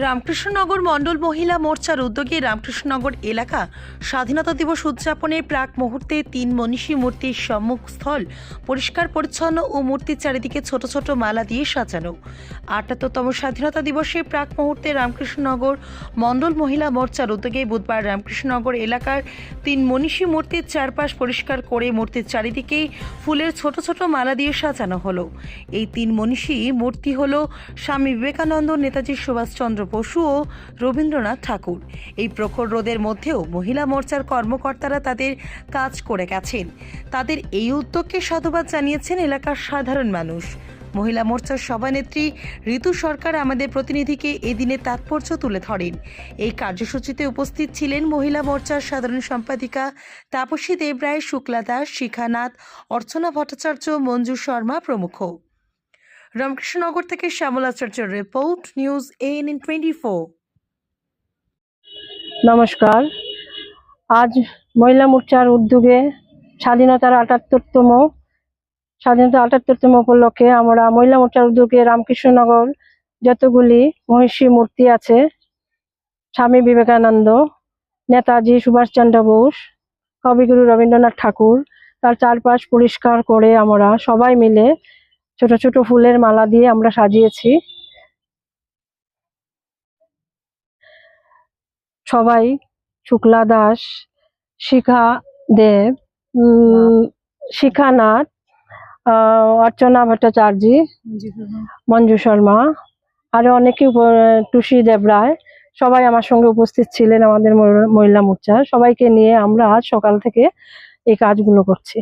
রামকৃষ্ণনগর মণ্ডল মহিলা মোর্চার উদ্যোগে রামকৃষ্ণনগর এলাকা স্বাধীনতা দিবস উদযাপনের প্রাক মুহূর্তে 3 মনীষী মূর্তির সম্মুখস্থল পরিষ্কার পরিচ্ছন্ন ও মূর্তির চারিদিকে ছোট ছোট মালা দিয়ে সাজানো। ৭৮তম স্বাধীনতা দিবসে প্রাক মুহূর্তে রামকৃষ্ণনগর মণ্ডল মহিলা মোর্চার উদ্যোগে বুধবার রামকৃষ্ণনগর এলাকার 3 মনীষী মূর্তির চারপাশ পরিষ্কার করে মূর্তির চারিদিকে ফুলের ছোট ছোট মালা দিয়ে সাজানো হলো। এই 3 মনীষী মূর্তি হলো স্বামী বিবেকানন্দ, নেতাজি সুভাষচন্দ্র বসু ও রবীন্দ্রনাথ ঠাকুর। এই প্রখর রোদের মধ্যেও মহিলা মোর্চার কর্মকর্তারা তাদের কাজ করে গেছেন। তাদের এই উদ্যোগকে সাধুবাদ জানিয়েছেন এলাকার সাধারণ মানুষ। মহিলা মোর্চার সভানেত্রী ঋতু সরকার আমাদের প্রতিনিধিকে এদিনের তাৎপর্য তুলে ধরেন। এই কার্যসূচিতে উপস্থিত ছিলেন মহিলা মোর্চার সাধারণ সম্পাদিকা তাপসী দেবরায়, শুক্লা দাস, শিখা নাথ, অর্চনা ভট্টাচার্য, মঞ্জু শর্মা প্রমুখ। রামকৃষ্ণনগর থেকে শ্যামল আচার্যের রিপোর্ট, নিউজ ANN 24। নমস্কার। আজ মহিলা মোর্চার উদ্যোগে স্বাধীনতার ৭৮তম উপলক্ষে আমরা মহিলা মোর্চার উদ্যোগে রামকৃষ্ণনগর যতগুলি মহিষী মূর্তি আছে, স্বামী বিবেকানন্দ, নেতাজি সুভাষচন্দ্র বোস, কবিগুরু রবীন্দ্রনাথ ঠাকুর, তার চারপাশ পরিষ্কার করে আমরা সবাই মিলে ছোট ছোট ফুলের মালা দিয়ে আমরা সাজিয়েছি। সবাই শুক্লা দাস, শিখা দেব, শিখা নাথ, অর্চনা ভট্টাচার্য, মঞ্জু শর্মা, আরো অনেকে, টুসি দেবরায়, সবাই আমার সঙ্গে উপস্থিত ছিলেন। আমাদের মহিলা মোর্চা সবাইকে নিয়ে আমরা আজ সকাল থেকে এই কাজগুলো করছি।